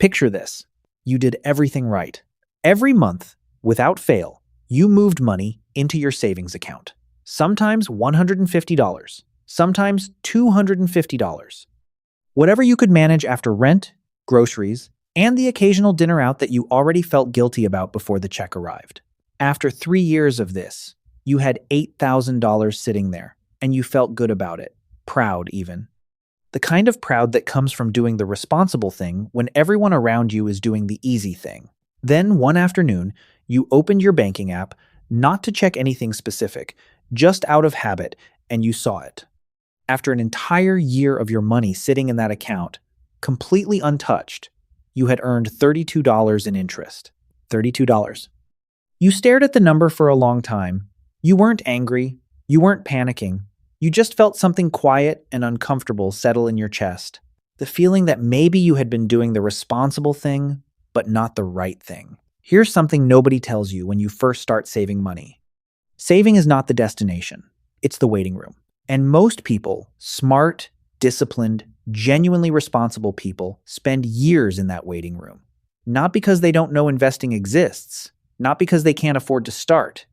Picture this. You did everything right. Every month, without fail, you moved money into your savings account. Sometimes $150, sometimes $250. Whatever you could manage after rent, groceries, and the occasional dinner out that you already felt guilty about before the check arrived. After 3 years of this, you had $8,000 sitting there, and you felt good about it, proud even. The kind of proud that comes from doing the responsible thing when everyone around you is doing the easy thing. Then, one afternoon, you opened your banking app, not to check anything specific, just out of habit, and you saw it. After an entire year of your money sitting in that account, completely untouched, you had earned $32 in interest. $32. You stared at the number for a long time. You weren't angry. You weren't panicking. You just felt something quiet and uncomfortable settle in your chest. The feeling that maybe you had been doing the responsible thing, but not the right thing. Here's something nobody tells you when you first start saving money. Saving is not the destination. It's the waiting room. And most people, smart, disciplined, genuinely responsible people, spend years in that waiting room. Not because they don't know investing exists, not because they can't afford to start,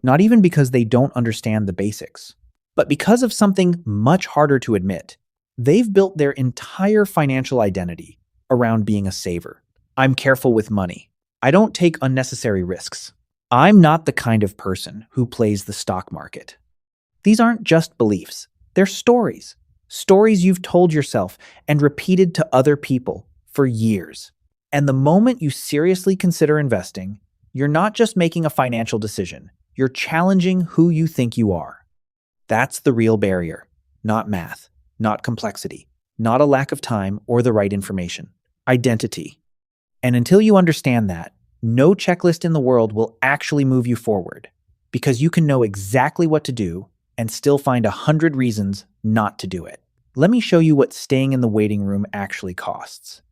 not even because they don't understand the basics, but because of something much harder to admit. They've built their entire financial identity around being a saver. I'm careful with money. I don't take unnecessary risks. I'm not the kind of person who plays the stock market. These aren't just beliefs. They're stories. Stories you've told yourself and repeated to other people for years. And the moment you seriously consider investing, you're not just making a financial decision. You're challenging who you think you are. That's the real barrier. Not math, not complexity, not a lack of time or the right information. Identity. And until you understand that, no checklist in the world will actually move you forward, because you can know exactly what to do and still find 100 reasons not to do it. Let me show you what staying in the waiting room actually costs.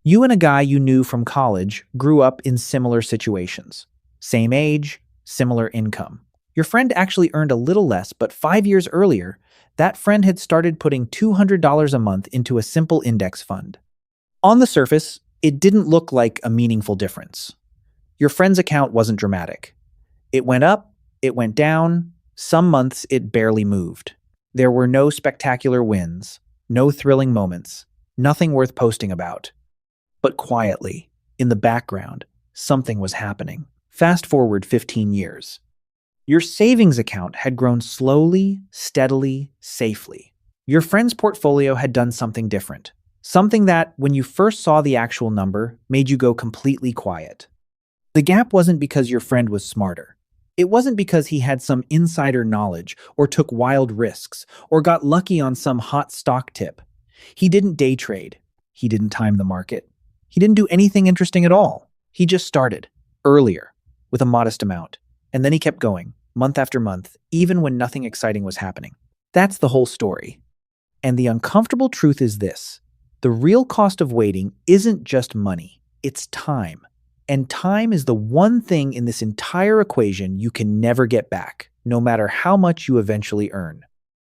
You and a guy you knew from college grew up in similar situations. Same age, similar income. Your friend actually earned a little less, but 5 years earlier, that friend had started putting $200 a month into a simple index fund. On the surface, it didn't look like a meaningful difference. Your friend's account wasn't dramatic. It went up, it went down. Some months it barely moved. There were no spectacular wins, no thrilling moments, nothing worth posting about. But quietly, in the background, something was happening. Fast forward 15 years. Your savings account had grown slowly, steadily, safely. Your friend's portfolio had done something different. Something that, when you first saw the actual number, made you go completely quiet. The gap wasn't because your friend was smarter. It wasn't because he had some insider knowledge or took wild risks or got lucky on some hot stock tip. He didn't day trade. He didn't time the market. He didn't do anything interesting at all. He just started, earlier, with a modest amount. And then he kept going, month after month, even when nothing exciting was happening. That's the whole story. And the uncomfortable truth is this. The real cost of waiting isn't just money. It's time. And time is the one thing in this entire equation you can never get back, no matter how much you eventually earn.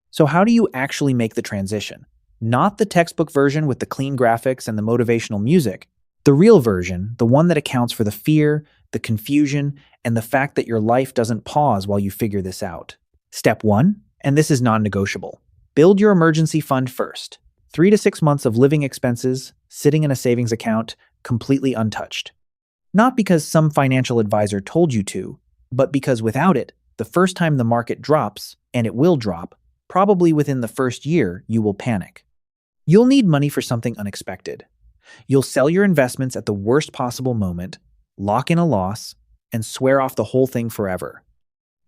So how do you actually make the transition? Not the textbook version with the clean graphics and the motivational music. The real version, the one that accounts for the fear, the confusion, and the fact that your life doesn't pause while you figure this out. Step 1, and this is non-negotiable. Build your emergency fund first. 3 to 6 months of living expenses, sitting in a savings account, completely untouched. Not because some financial advisor told you to, but because without it, the first time the market drops, and it will drop, probably within the first year, you will panic. You'll need money for something unexpected. You'll sell your investments at the worst possible moment, lock in a loss, and swear off the whole thing forever.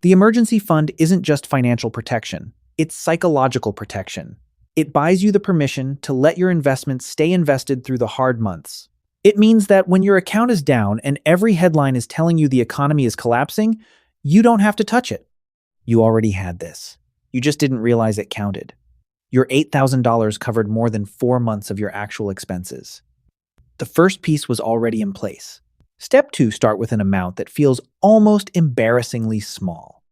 The emergency fund isn't just financial protection, it's psychological protection. It buys you the permission to let your investments stay invested through the hard months. It means that when your account is down and every headline is telling you the economy is collapsing, you don't have to touch it. You already had this. You just didn't realize it counted. Your $8,000 covered more than 4 months of your actual expenses. The first piece was already in place. Step 2, start with an amount that feels almost embarrassingly small.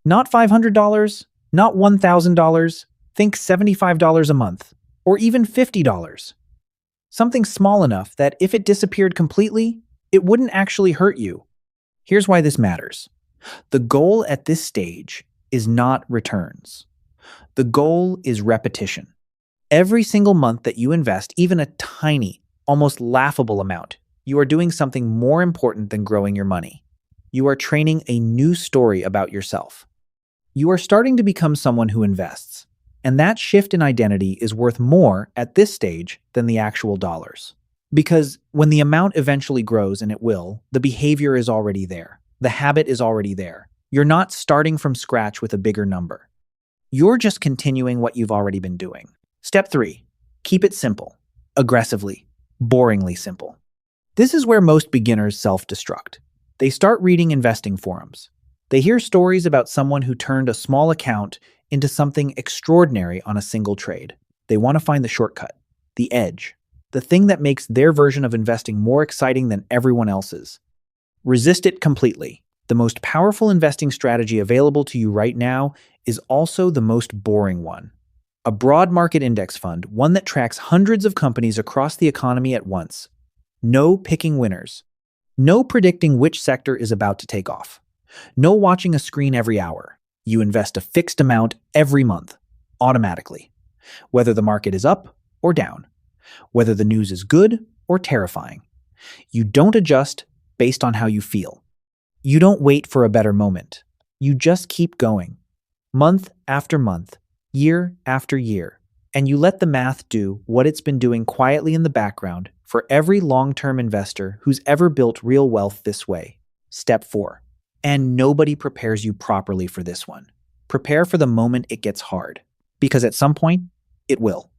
Not $500, not $1,000, think $75 a month, or even $50. Something small enough that if it disappeared completely, it wouldn't actually hurt you. Here's why this matters. The goal at this stage is not returns. The goal is repetition. Every single month that you invest, even a tiny, almost laughable amount, you are doing something more important than growing your money. You are training a new story about yourself. You are starting to become someone who invests, and that shift in identity is worth more at this stage than the actual dollars. Because when the amount eventually grows, and it will, the behavior is already there. The habit is already there. You're not starting from scratch with a bigger number. You're just continuing what you've already been doing. Step 3. Keep it simple. Aggressively. Boringly simple. This is where most beginners self-destruct. They start reading investing forums. They hear stories about someone who turned a small account into something extraordinary on a single trade. They want to find the shortcut, the edge, the thing that makes their version of investing more exciting than everyone else's. Resist it completely. The most powerful investing strategy available to you right now is also the most boring one. A broad market index fund, one that tracks hundreds of companies across the economy at once. No picking winners. No predicting which sector is about to take off. No watching a screen every hour. You invest a fixed amount every month, automatically. Whether the market is up or down. Whether the news is good or terrifying. You don't adjust based on how you feel. You don't wait for a better moment. You just keep going. Month after month, year after year. And you let the math do what it's been doing quietly in the background for every long-term investor who's ever built real wealth this way. Step 4. And nobody prepares you properly for this one. Prepare for the moment it gets hard. Because at some point, it will.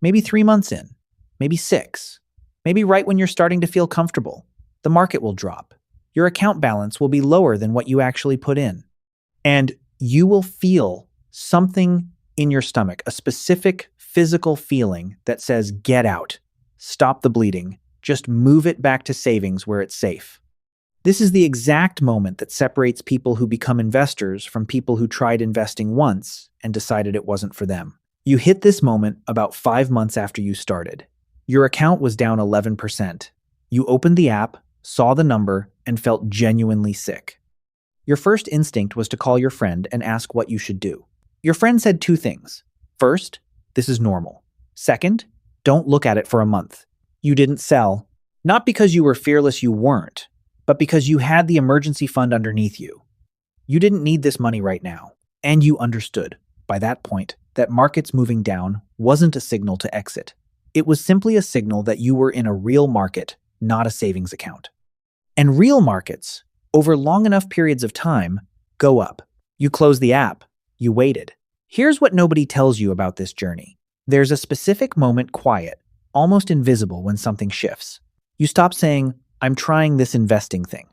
Maybe 3 months in. Maybe 6. Maybe right when you're starting to feel comfortable. The market will drop. Your account balance will be lower than what you actually put in. And you will feel something in your stomach, a specific physical feeling that says, get out, stop the bleeding, just move it back to savings where it's safe. This is the exact moment that separates people who become investors from people who tried investing once and decided it wasn't for them. You hit this moment about 5 months after you started. Your account was down 11%. You opened the app, saw the number, and felt genuinely sick. Your first instinct was to call your friend and ask what you should do. Your friend said 2 things. First, this is normal. Second, don't look at it for a month. You didn't sell, not because you were fearless, you weren't, but because you had the emergency fund underneath you. You didn't need this money right now, and you understood, by that point, that markets moving down wasn't a signal to exit. It was simply a signal that you were in a real market, not a savings account. And real markets, over long enough periods of time, go up. You close the app. You waited. Here's what nobody tells you about this journey. There's a specific moment, quiet, almost invisible, when something shifts. You stop saying, I'm trying this investing thing.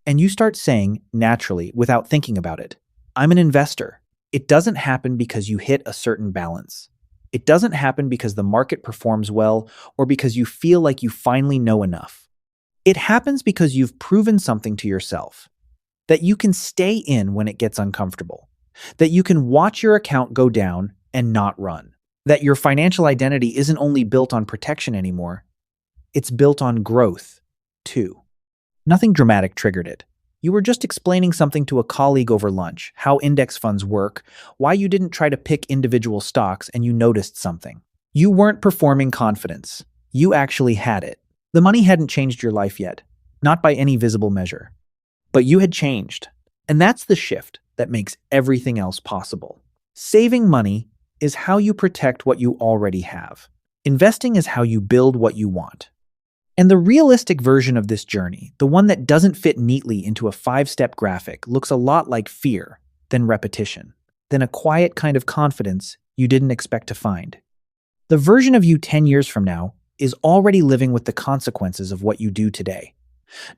And you start saying, naturally, without thinking about it, I'm an investor. It doesn't happen because you hit a certain balance. It doesn't happen because the market performs well or because you feel like you finally know enough. It happens because you've proven something to yourself. That you can stay in when it gets uncomfortable. That you can watch your account go down and not run. That your financial identity isn't only built on protection anymore, it's built on growth, too. Nothing dramatic triggered it. You were just explaining something to a colleague over lunch, how index funds work, why you didn't try to pick individual stocks, and you noticed something. You weren't performing confidence. You actually had it. The money hadn't changed your life yet, not by any visible measure. But you had changed. And that's the shift that makes everything else possible. Saving money is how you protect what you already have. Investing is how you build what you want. And the realistic version of this journey, the one that doesn't fit neatly into a 5-step graphic, looks a lot like fear, then repetition, then a quiet kind of confidence you didn't expect to find. The version of you 10 years from now is already living with the consequences of what you do today.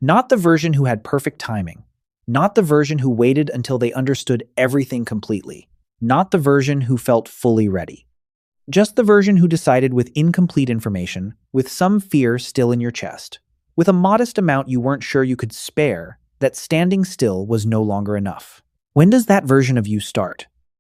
Not the version who had perfect timing. Not the version who waited until they understood everything completely. Not the version who felt fully ready. Just the version who decided with incomplete information, with some fear still in your chest, with a modest amount you weren't sure you could spare, that standing still was no longer enough. When does that version of you start?